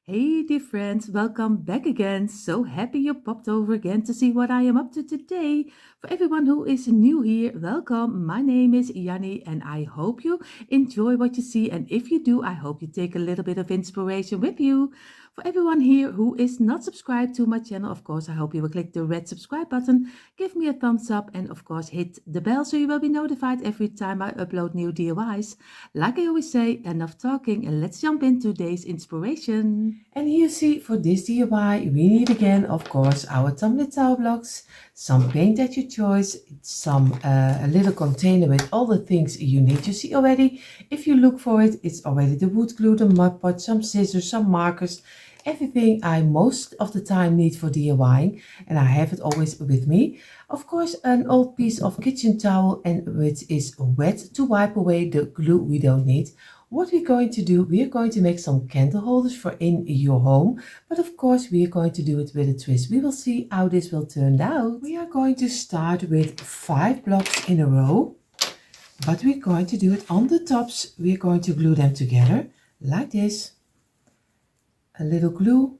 Hey dear friends, welcome back again. So happy you popped over again to see what I am up to today. For everyone who is new here, welcome. My name is Janny and I hope you enjoy what you see. And if you do, I hope you take a little bit of inspiration with you. For everyone here who is not subscribed to my channel, of course, I hope you will click the red subscribe button, give me a thumbs up and of course hit the bell so you will be notified every time I upload new DIYs. Like I always say, enough talking and let's jump into today's inspiration. And here you see for this DIY we need again of course our tumbling tile blocks, some paint at your choice, some a little container with all the things you need. You see already, if you look for it, it's already the wood glue, the mud pot, some scissors, some markers, everything I most of the time need for DIYing, and I have it always with me. Of course an old piece of kitchen towel and which is wet to wipe away the glue we don't need. What we're going to do, we are going to make some candle holders for in your home, but of course we are going to do it with a twist. We will see how this will turn out. We are going to start with 5 blocks in a row, but we're going to do it on the tops. We're going to glue them together like this. A little glue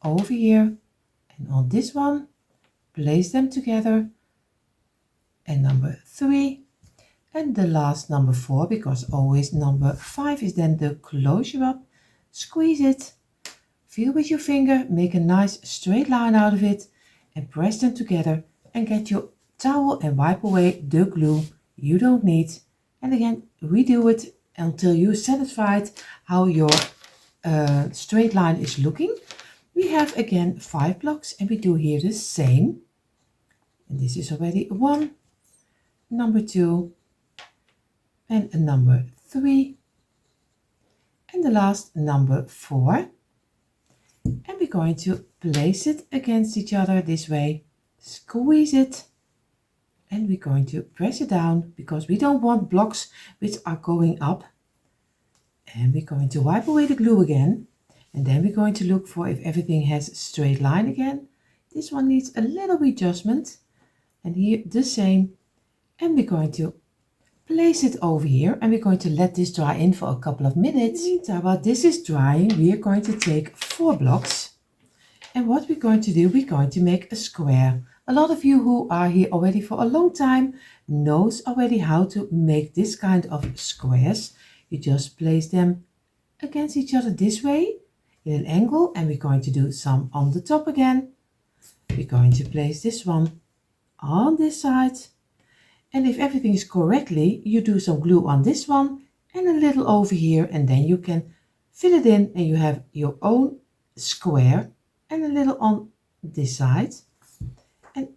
over here, and on this one place them together, and number 3. And the last number 4, because always number 5 is then the closure up. Squeeze it, feel with your finger, make a nice straight line out of it and press them together and get your towel and wipe away the glue you don't need. And again, redo it until you're satisfied how your straight line is looking. We have again 5 blocks and we do here the same. And this is already 1, number 2, and a number 3, and the last number 4. And we're going to place it against each other this way, squeeze it, and we're going to press it down because we don't want blocks which are going up. And we're going to wipe away the glue again, and then we're going to look for if everything has a straight line again. This one needs a little adjustment, and here the same. And we're going to place it over here and we're going to let this dry in for a couple of minutes. In the meantime, while this is drying, we are going to take 4 blocks, and what we're going to do, we're going to make a square. A lot of you who are here already for a long time knows already how to make this kind of squares. You just place them against each other this way in an angle, and we're going to do some on the top again. We're going to place this one on this side. And if everything is correctly, you do some glue on this one and a little over here, and then you can fill it in and you have your own square, and a little on this side. And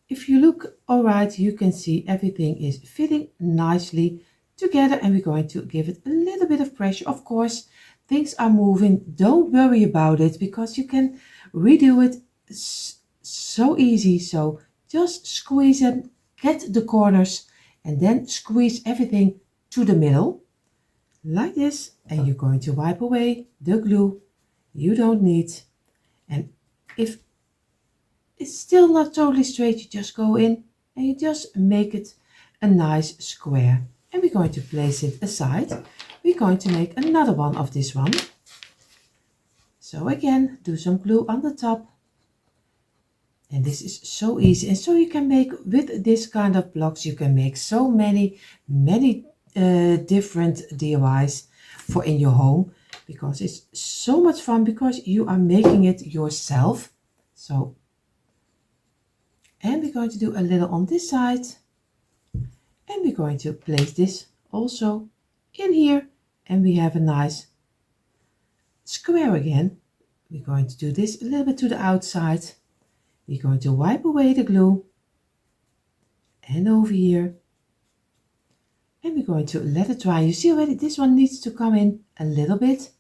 if you look all right, you can see everything is fitting nicely together, and we're going to give it a little bit of pressure. Of course, things are moving. Don't worry about it because you can redo it so easy. So just squeeze it. Get the corners and then squeeze everything to the middle like this, and you're going to wipe away the glue you don't need. And if it's still not totally straight, you just go in and you just make it a nice square, and we're going to place it aside. We're going to make another one of this one. So again, do some glue on the top. And this is so easy, and so you can make with this kind of blocks, you can make so many different DIYs for in your home, because it's so much fun because you are making it yourself. So, and we're going to do a little on this side, and we're going to place this also in here, and we have a nice square again. We're going to do this a little bit to the outside. We're going to wipe away the glue and over here, and we're going to let it dry. You see already this one needs to come in a little bit,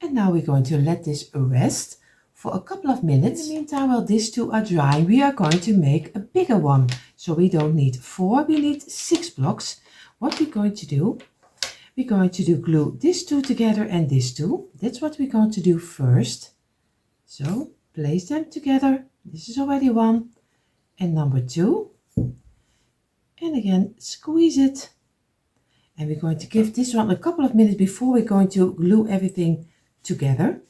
and now we're going to let this rest for a couple of minutes. In the meantime, while these two are drying, we are going to make a bigger one. So we don't need 4, we need 6 blocks. What we're going to do, we're going to glue these two together and these two. That's what we're going to do first. So place them together. This is already 1 and number 2, and again squeeze it, And we're going to give this one a couple of minutes before we're going to glue everything together.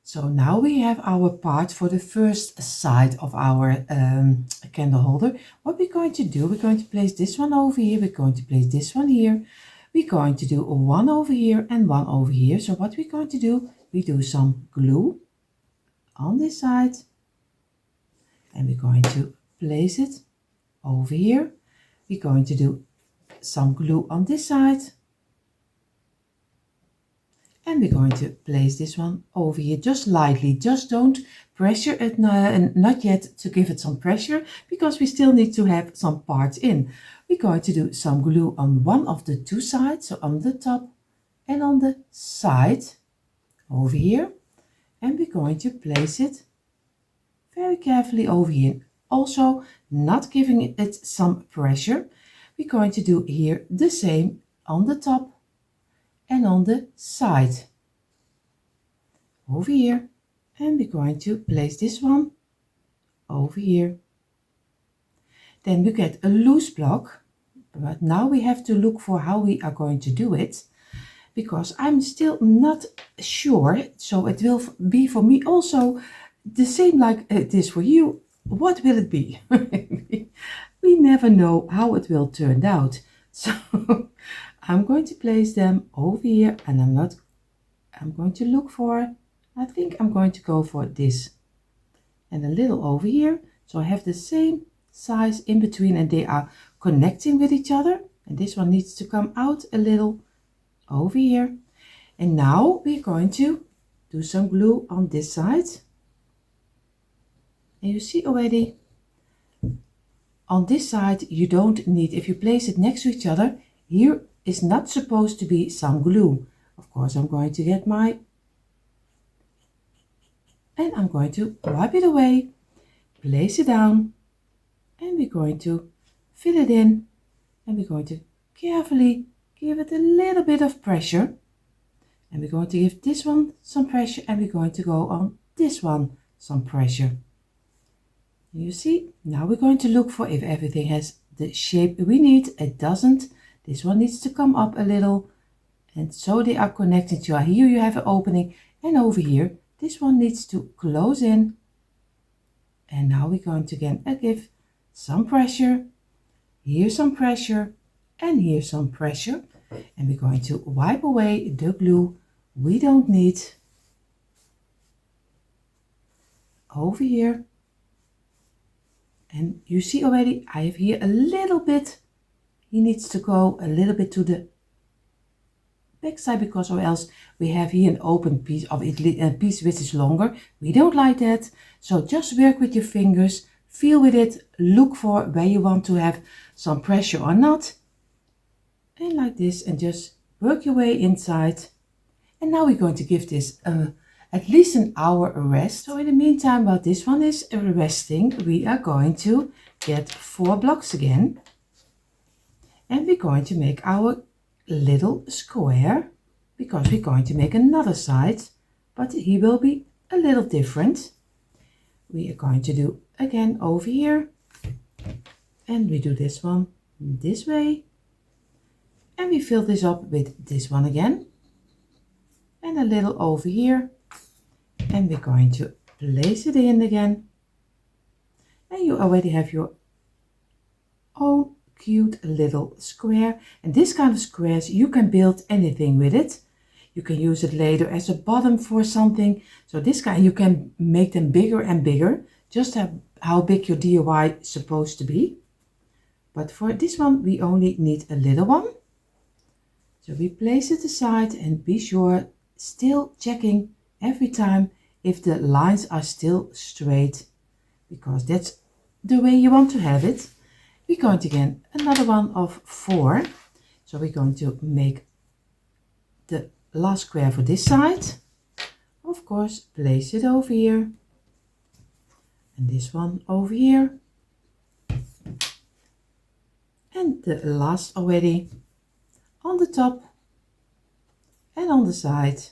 So now we have our part for the first side of our candle holder. What we're going to do, we're going to place this one over here. We're going to place this one here. We're going to do one over here and one over here. So what we're going to do, we do some glue on this side. And we're going to place it over here. We're going to do some glue on this side. And we're going to place this one over here just lightly. Just don't pressure it, not yet to give it some pressure, because we still need to have some parts in. We're going to do some glue on one of the two sides, so on the top and on the side over here. And we're going to place it very carefully over here. Also not giving it some pressure. We're going to do here the same on the top and on the side over here. And we're going to place this one over here. Then we get a loose block, but now we have to look for how we are going to do it, because I'm still not sure. So it will be for me also the same like it is for you. What will it be? We never know how it will turn out. So I'm going to place them over here, and I'm going to look for, I think I'm going to go for this and a little over here. So I have the same size in between and they are connecting with each other. And this one needs to come out a little over here. And now we're going to do some glue on this side. And you see already on this side, you don't need, if you place it next to each other, here is not supposed to be some glue. Of course, I'm going to get my, and I'm going to wipe it away, place it down, and we're going to fill it in, and we're going to carefully give it a little bit of pressure. And we're going to give this one some pressure, and we're going to go on this one some pressure. You see, now we're going to look for if everything has the shape we need. It doesn't. This one needs to come up a little, and so they are connected to. Here you have an opening, and over here this one needs to close in. And now we're going to again give some pressure, here some pressure, and here some pressure, and we're going to wipe away the glue we don't need over here. And you see already I have here a little bit, he needs to go a little bit to the back side, because or else we have here an open piece of it, a piece which is longer. We don't like that. So just work with your fingers, feel with it, look for where you want to have some pressure or not. And like this, and just work your way inside. And now we're going to give this at least an hour rest. So in the meantime, while this one is resting, we are going to get 4 blocks again. And we're going to make our little square, because we're going to make another side, but he will be a little different. We are going to do again over here, and we do this one this way, and we fill this up with this one again, and a little over here, and we're going to place it in again, and you already have your own cute little square. And this kind of squares, you can build anything with it. You can use it later as a bottom for something. So this kind, you can make them bigger and bigger, just how big your DIY is supposed to be. But for this one, we only need a little one. So we place it aside, and be sure, still checking every time if the lines are still straight, because that's the way you want to have it. We're going to get another one of 4. So we're going to make the last square for this side. Of course, place it over here. And this one over here. And the last already on the top and on the side.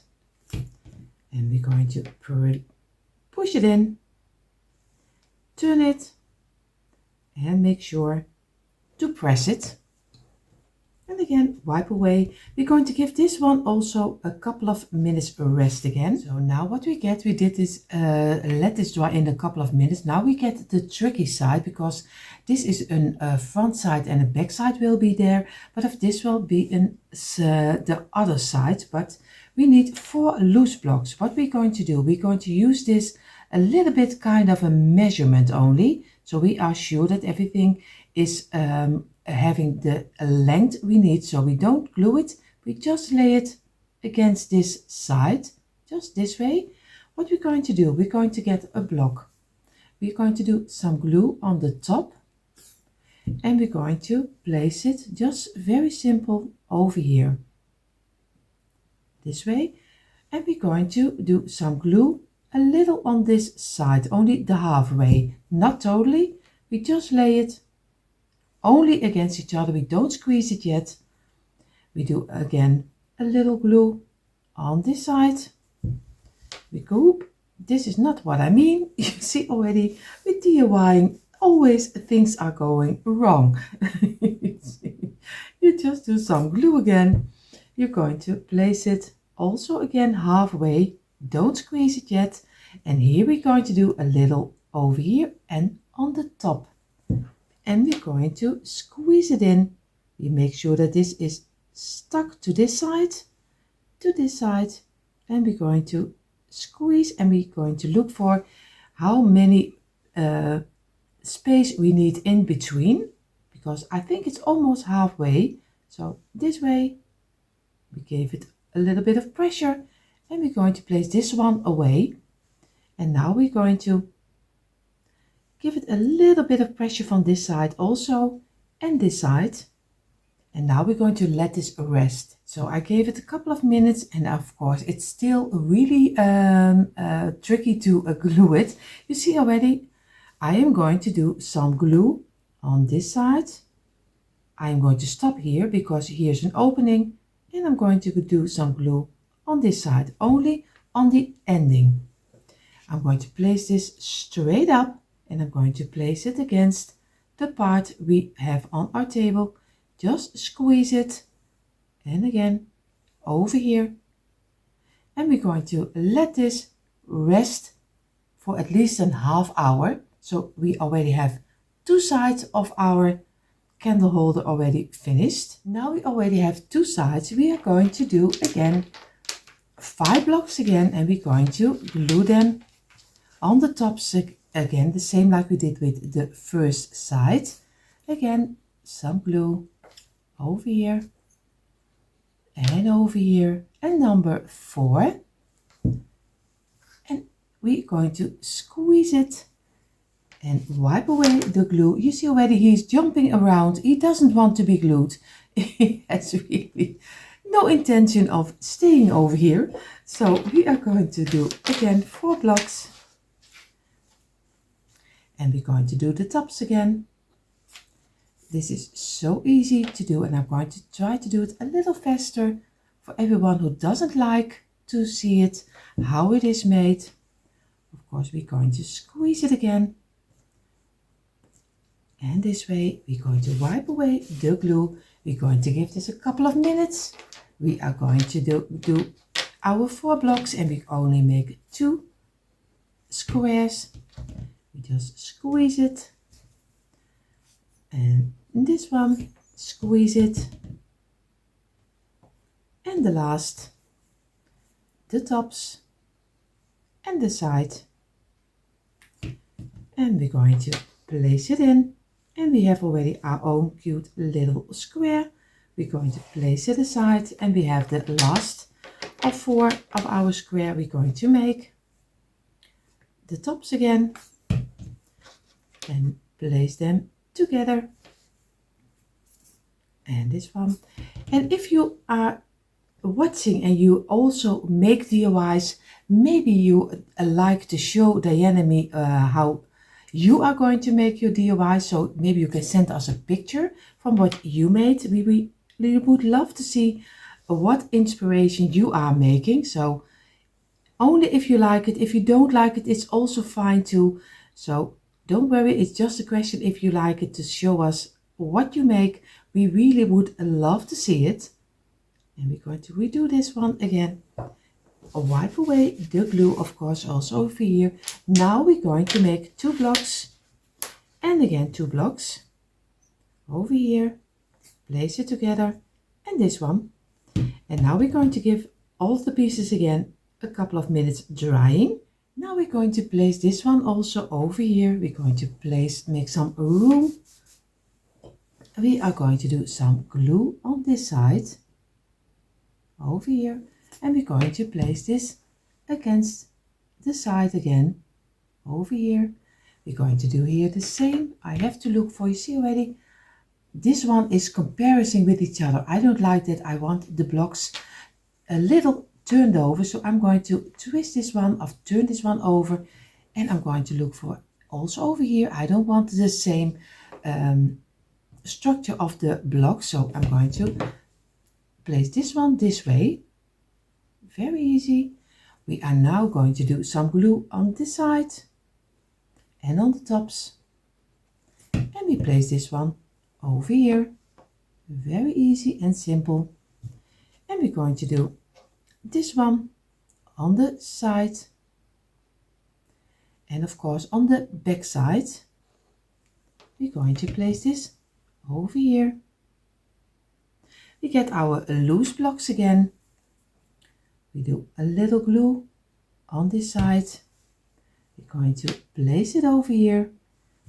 And we're going to push it in, turn it, and make sure to press it. And again, wipe away. We're going to give this one also a couple of minutes rest again. So now what we get, we did this, let this dry in a couple of minutes. Now we get the tricky side, because this is a front side and a back side will be there. But if this will be the other side, but we need 4 loose blocks. What we're going to do, we're going to use this a little bit kind of a measurement only. So we are sure that everything is having the length we need. So we don't glue it, we just lay it against this side, just this way. What we're going to do, we're going to get a block. We're going to do some glue on the top, and we're going to place it just very simple over here, this way. And we're going to do some glue a little on this side, only the halfway, not totally. We just lay it only against each other. We don't squeeze it yet. We do again a little glue on this side. We go. This is not what I mean. You see already, with DIYing, always things are going wrong. You just do some glue again. You're going to place it also again halfway. Don't squeeze it yet. And here we're going to do a little over here and on the top. And we're going to squeeze it in. We make sure that this is stuck to this side, and we're going to squeeze, and we're going to look for how many space we need in between, because I think it's almost halfway. So this way, we gave it a little bit of pressure, and we're going to place this one away. And now we're going to give it a little bit of pressure from this side also, and this side. And now we're going to let this rest. So I gave it a couple of minutes, and of course it's still really tricky to glue it. You see already, I am going to do some glue on this side. I'm going to stop here because here's an opening, and I'm going to do some glue on this side, only on the ending. I'm going to place this straight up, and I'm going to place it against the part we have on our table. Just squeeze it, and again over here, and we're going to let this rest for at least a half hour. So we already have 2 sides of our candle holder already finished. Now we already have 2 sides. We are going to do again 5 blocks again, and we're going to glue them on the tops again, the same like we did with the first side. Again, some glue over here and over here, and number 4, and we're going to squeeze it and wipe away the glue. You see already he's jumping around. He doesn't want to be glued. He has really no intention of staying over here. So we are going to do again 4 blocks, and we're going to do the tops again. This is so easy to do, and I'm going to try to do it a little faster for everyone who doesn't like to see it, how it is made. Of course, we're going to squeeze it again. And this way, we're going to wipe away the glue. We're going to give this a couple of minutes. We are going to do our 4 blocks, and we only make 2 squares. We just squeeze it. And this one, squeeze it, and the last, the tops and the side, and we're going to place it in, and we have already our own cute little square. We're going to place it aside, and we have the last of 4 of our square we're going to make. The tops again, and place them together. And this one. And if you are watching and you also make DIYs, maybe you like to show Diane and me how you are going to make your DIY. So maybe you can send us a picture from what you made. We would love to see what inspiration you are making. So only if you like it. If you don't like it, it's also fine too. So don't worry, it's just a question if you like it to show us what you make. We really would love to see it. And we're going to redo this one again. Wipe away the glue, of course, also over here. Now we're going to make 2 blocks and again 2 blocks over here. Place it together and this one. And now we're going to give all the pieces again a couple of minutes drying. Now we're going to place this one also over here. We're going to make some room. We are going to do some glue on this side over here, and we're going to place this against the side again over here. We're going to do here the same. I have to look for, you see already, this one is comparison with each other. I don't like that. I want the blocks a little turned over, so I'm going to twist this one or turn this one over, and I'm going to look for also over here. I don't want the same structure of the block, so I'm going to place this one this way. Very easy. We are now going to do some glue on this side and on the tops, and we place this one over here. Very easy and simple. And we're going to do this one on the side and of course on the back side. We're going to place this over here. We get our loose blocks again. We do a little glue on this side. We're going to place it over here.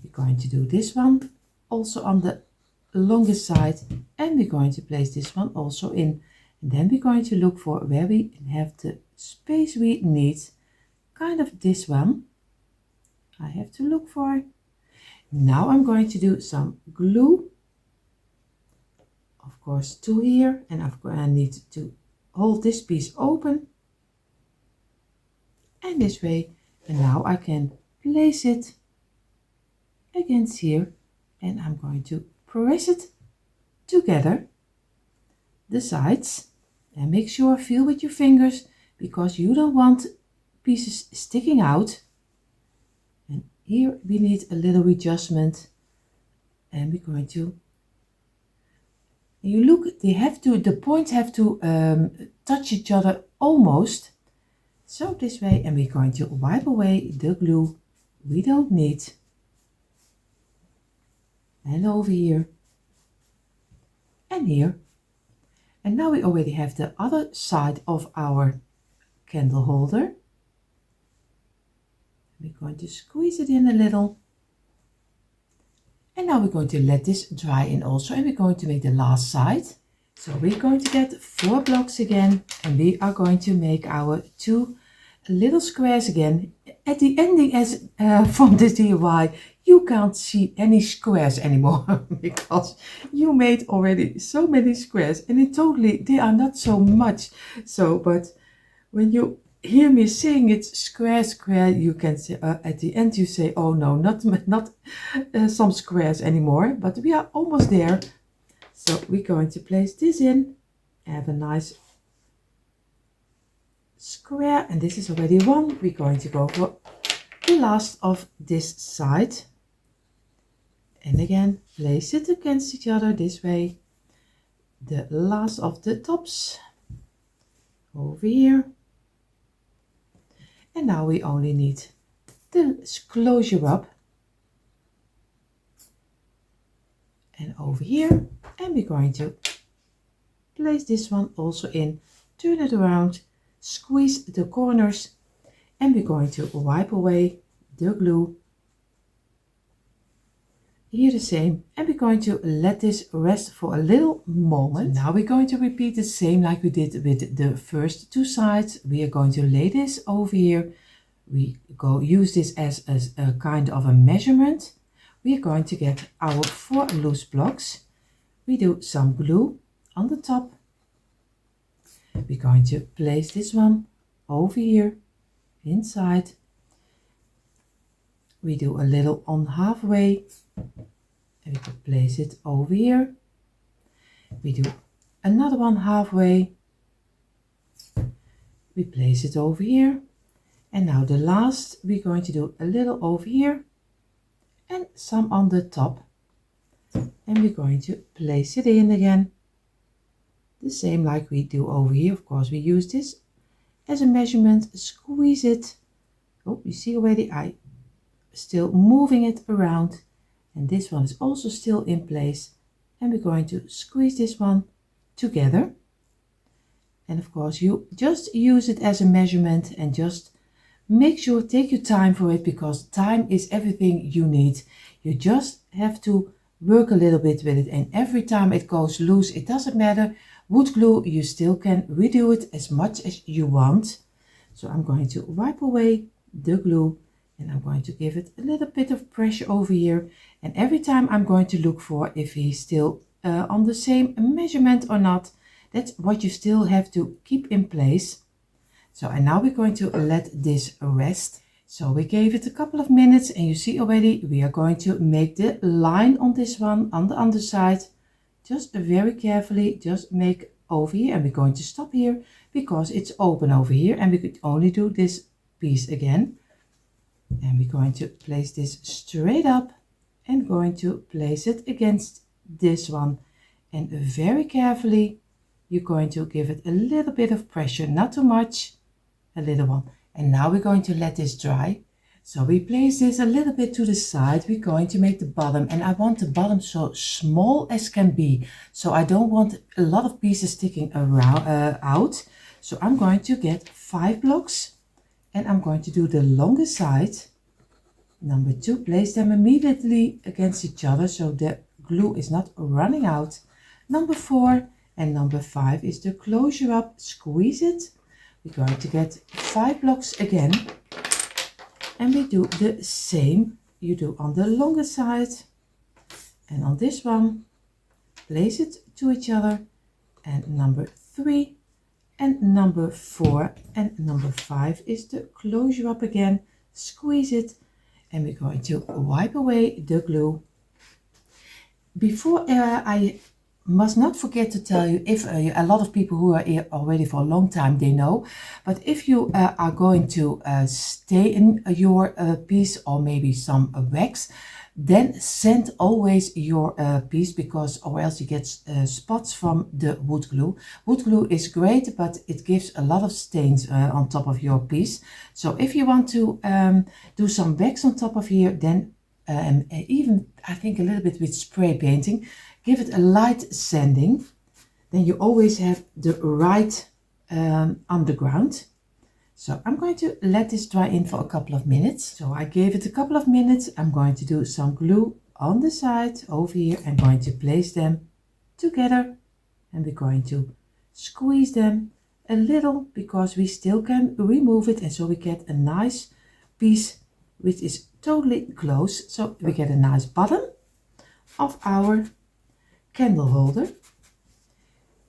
We're going to do this one also on the longest side, and we're going to place this one also in. And then we're going to look for where we have the space we need, kind of this one. I have to look for. Now I'm going to do some glue, of course, to here, and I need to hold this piece open and this way, and now I can place it against here, and I'm going to press it together, the sides, and make sure, feel with your fingers, because you don't want pieces sticking out. And here we need a little adjustment, and we're going to, you look, the points have to touch each other almost, so this way, and we're going to wipe away the glue we don't need. And over here and here. And now we already have the other side of our candle holder. We're going to squeeze it in a little. And now we're going to let this dry in also, and we're going to make the last side. So we're going to get 4 blocks again, and we are going to make our 2 little squares again. At the ending, as from this DIY, you can't see any squares anymore because you made already so many squares, and in totally they are not so much. So, but when you hear me saying it's square, square, you can say at the end you say, oh no, not some squares anymore, but we are almost there. So we're going to place this in, have a nice square, and this is already one. We're going to go for the last of this side, and again place it against each other this way. The last of the tops over here, and now we only need the closure up and over here, and we're going to place this one also in, turn it around, squeeze the corners, and we're going to wipe away the glue. Here the same, and we're going to let this rest for a little moment. So now we're going to repeat the same like we did with the first 2 sides. We are going to lay this over here. We use this as a kind of a measurement. We are going to get our 4 loose blocks. We do some glue on the top. We're going to place this one over here inside. We do a little on halfway, and we can place it over here. We do another one halfway. We place it over here, and now the last we're going to do a little over here and some on the top. and we're going to place it in again. The same like we do over here. Of course, we use this as a measurement, squeeze it. Oh, you see already I still moving it around, and this one is also still in place, and we're going to squeeze this one together. And of course, you just use it as a measurement and just make sure, take your time for it, because time is everything you need. You just have to work a little bit with it, and every time it goes loose, it doesn't matter. Wood glue, you still can redo it as much as you want. So I'm going to wipe away the glue, and I'm going to give it a little bit of pressure over here, and every time I'm going to look for if he's still on the same measurement or not. That's what you still have to keep in place. So, and now we're going to let this rest. So we gave it a couple of minutes, and you see already we are going to make the line on this one on the underside. Just very carefully, just make over here, and we're going to stop here because it's open over here, and we could only do this piece again. And we're going to place this straight up and going to place it against this one, and very carefully you're going to give it a little bit of pressure, not too much, a little one. And now we're going to let this dry. So we place this a little bit to the side. We're going to make the bottom, and I want the bottom so small as can be, so I don't want a lot of pieces sticking around out. So I'm going to get 5 blocks, and I'm going to do the longer side. Number 2, place them immediately against each other so the glue is not running out. Number 4 and number 5 is the closure up, squeeze it. We're going to get 5 blocks again, and we do the same you do on the longer side. And on this one, place it to each other, and number 3 and number 4 and number 5 is the closure up again, squeeze it, and we're going to wipe away the glue. Before I must not forget to tell you, if a lot of people who are here already for a long time, they know, but if you are going to stay in your piece, or maybe some wax, then sand always your piece, because or else you get spots from the wood glue. Wood glue is great, but it gives a lot of stains on top of your piece. So if you want to do some wax on top of here, then even I think a little bit with spray painting, give it a light sanding, then you always have the right underground. So I'm going to let this dry in for a couple of minutes. So I gave it a couple of minutes. I'm going to do some glue on the side over here. I'm going to place them together, and we're going to squeeze them a little, because we still can remove it, and so we get a nice piece which is totally close. So we get a nice bottom of our candle holder.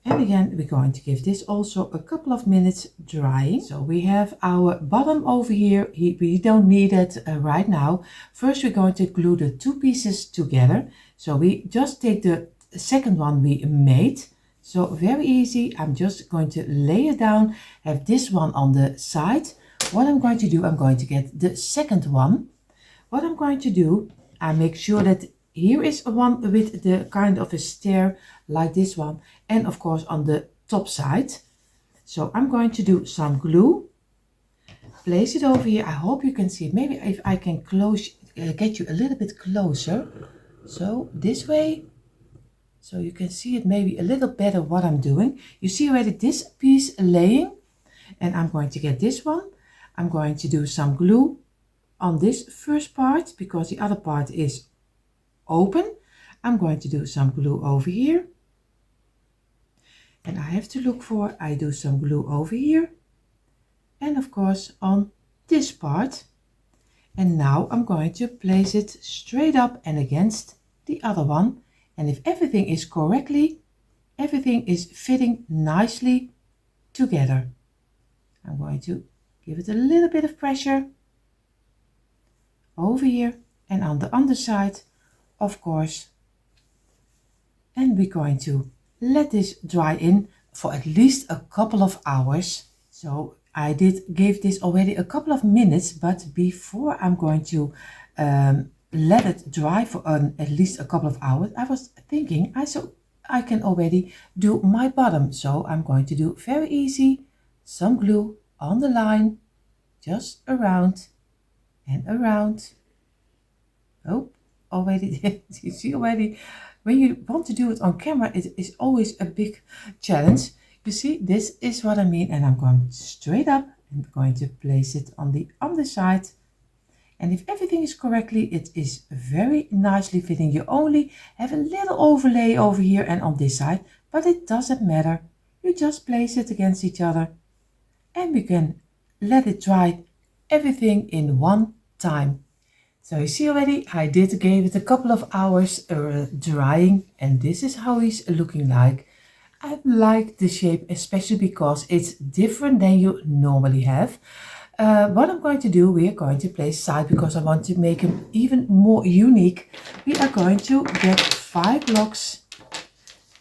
And again, we're going to give this also a couple of minutes drying. So we have our bottom over here. We don't need it right now. First, we're going to glue the 2 pieces together. So we just take the second one we made. So very easy. I'm just going to lay it down, have this one on the side. What I'm going to do, I'm going to get the second one. What I'm going to do, I make sure that here is one with the kind of a stair like this one, and of course on the top side. So I'm going to do some glue, place it over here. I hope you can see it. Maybe if I can get you a little bit closer, so this way, so you can see it maybe a little better what I'm doing. You see already this piece laying, and I'm going to get this one. I'm going to do some glue on this first part, because the other part is open. I'm going to do some glue over here, and I have to look for, I do some glue over here, and of course on this part. And now I'm going to place it straight up and against the other one, and if everything is correctly, everything is fitting nicely together, I'm going to give it a little bit of pressure over here and on the underside, of course. And we're going to let this dry in for at least a couple of hours. So I did give this already a couple of minutes, but before I'm going to let it dry for at least a couple of hours, I was thinking I can already do my bottom. So I'm going to do very easy, some glue on the line, just around and around. Oh, already, you see already, when you want to do it on camera, it is always a big challenge. You see, this is what I mean, and I'm going straight up and going to place it on the underside. And if everything is correctly, it is very nicely fitting. You only have a little overlay over here and on this side, but it doesn't matter. You just place it against each other and we can let it dry everything in one time. So you see already, I gave it a couple of hours drying, and this is how he's looking like. I like the shape, especially because it's different than you normally have. What I'm going to do, we are going to place side because I want to make him even more unique. We are going to get 5 blocks,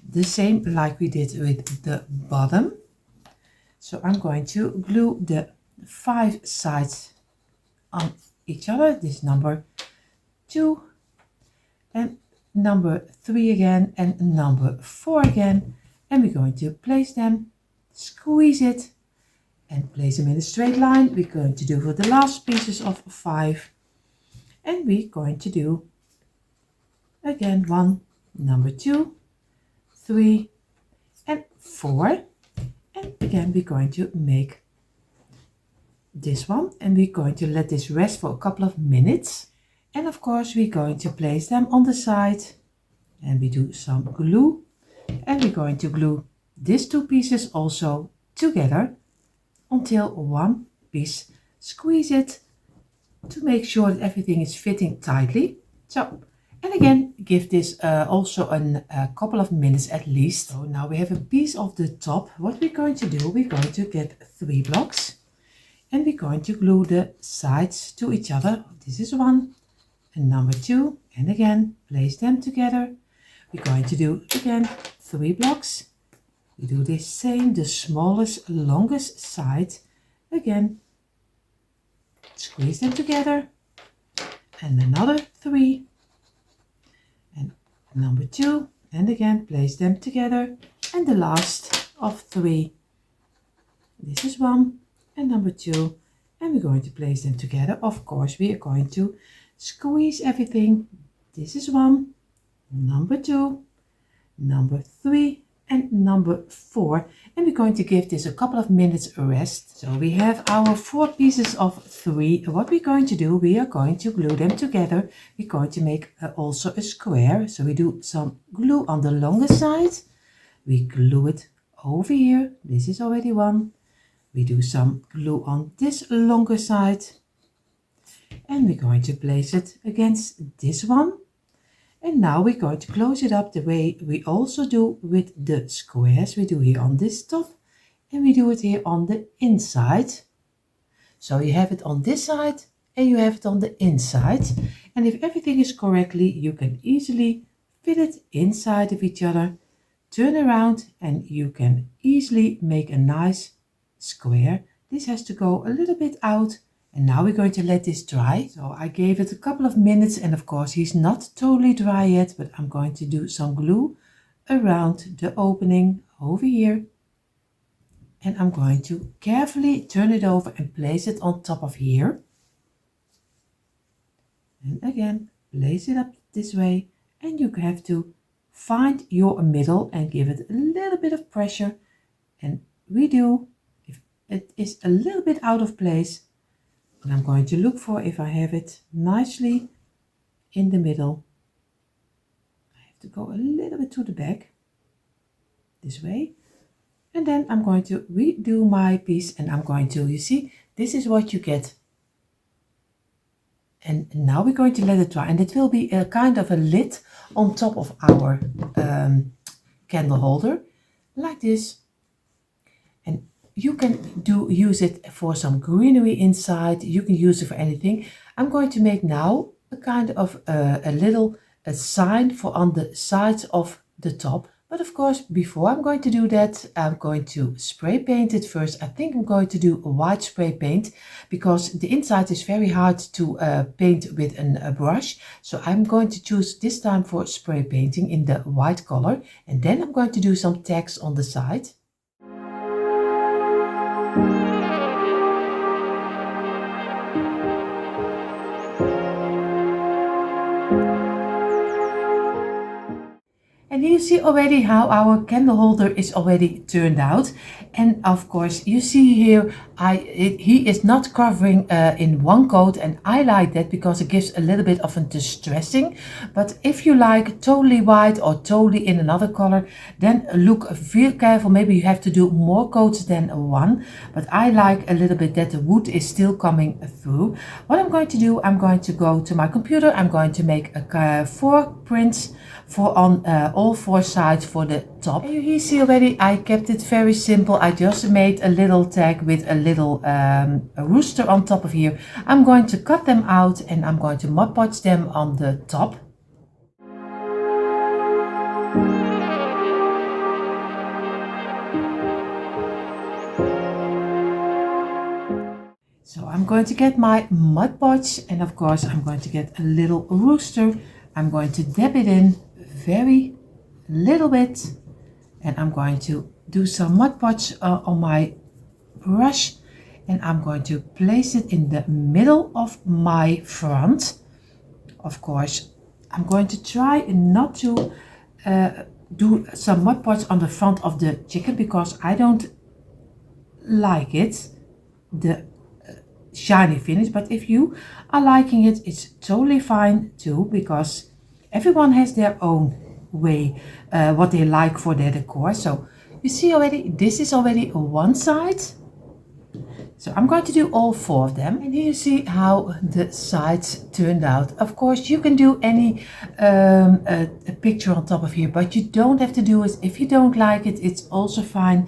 the same like we did with the bottom. So I'm going to glue the 5 sides on each other. This number 2 and number 3 again and number 4 again, and we're going to place them, squeeze it and place them in a straight line. We're going to do for the last pieces of 5, and we're going to do again 1, number 2, 3 and 4, and again we're going to make this one, and we're going to let this rest for a couple of minutes. And of course we're going to place them on the side, and we do some glue, and we're going to glue these 2 pieces also together until one piece, squeeze it to make sure that everything is fitting tightly. So, and again, give this also a couple of minutes at least. So now we have a piece of the top. What we're going to do, we're going to get 3 blocks, and we're going to glue the sides to each other. This is 1 and number 2, and again place them together. We're going to do again 3 blocks. We do this same, the smallest, longest side. Again, squeeze them together, and another 3, and number 2, and again place them together, and the last of 3. This is 1 and number 2, and we're going to place them together. Of course, we are going to squeeze everything. This is 1, number 2, number 3 and number 4, and we're going to give this a couple of minutes rest. So we have our 4 pieces of 3. What we're going to do, we are going to glue them together. We're going to make also a square. So we do some glue on the longer side, we glue it over here. This is already 1. We do some glue on this longer side, and we're going to place it against this one. And now we're going to close it up the way we also do with the squares. We do here on this top, and we do it here on the inside. So you have it on this side and you have it on the inside. And if everything is correctly, you can easily fit it inside of each other, turn around, and you can easily make a nice square. This has to go a little bit out. And now we're going to let this dry. So I gave it a couple of minutes, and of course he's not totally dry yet, but I'm going to do some glue around the opening over here. And I'm going to carefully turn it over and place it on top of here. And again, place it up this way, and you have to find your middle and give it a little bit of pressure. And we do, if it is a little bit out of place, and I'm going to look for if I have it nicely in the middle. I have to go a little bit to the back, this way. And then I'm going to redo my piece, and I'm going to, you see, this is what you get. And now we're going to let it dry, and it will be a kind of a lid on top of our candle holder, like this. And you can use it for some greenery inside. You can use it for anything. I'm going to make now a kind of a little sign for on the sides of the top, But of course, before I'm going to do that, I'm going to spray paint it first. I think I'm going to do a white spray paint because the inside is very hard to paint with a brush. So I'm going to choose this time for spray painting in the white color. And then I'm going to do some tags on the side. And you see already how our candle holder is already turned out. And of course you see here, he is not covering in one coat, and I like that because it gives a little bit of a distressing. But if you like totally white or totally in another color, then look very careful. Maybe you have to do more coats than one. But I like a little bit that the wood is still coming through. What I'm going to do, I'm going to go to my computer. I'm going to make 4 prints for on all 4 sides for the top. And you see already I kept it very simple. I just made a little tag with a little a rooster on top of here. I'm going to cut them out and I'm going to Mod Podge them on the top. So I'm going to get my Mod Podge, and of course I'm going to get a little rooster. I'm going to dab it in very little bit, and I'm going to do some Mod Podge on my brush, and I'm going to place it in the middle of my front. Of course, I'm going to try not to do some Mod Podge on the front of the chicken because I don't like it, the shiny finish. But if you are liking it, it's totally fine too, because everyone has their own way what they like for their decor. So you see already, this is already one side. So I'm going to do all 4 of them, and here you see how the sides turned out. Of course you can do any a picture on top of here, but you don't have to do it. If you don't like it, it's also fine.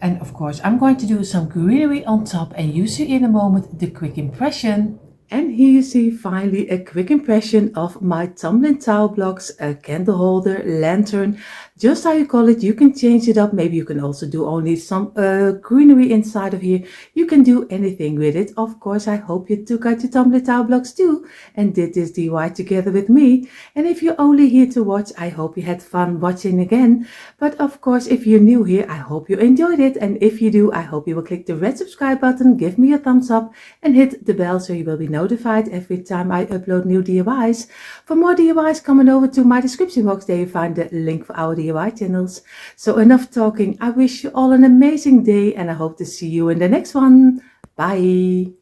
And of course I'm going to do some greenery on top, and you see in a moment the quick impression. And here you see finally a quick impression of my tumbling tile blocks, a candle holder, lantern, just how you call it. You can change it up. Maybe you can also do only some greenery inside of here. You can do anything with it. Of course, I hope you took out your tumbling tile blocks too and did this DIY together with me. And if you're only here to watch, I hope you had fun watching again. But of course, if you're new here, I hope you enjoyed it. And if you do, I hope you will click the red subscribe button, give me a thumbs up, and hit the bell so you will be notified every time I upload new DIYs. For more DIYs, come on over to my description box. There you find the link for our DIY channels. So enough talking. I wish you all an amazing day, and I hope to see you in the next one. Bye.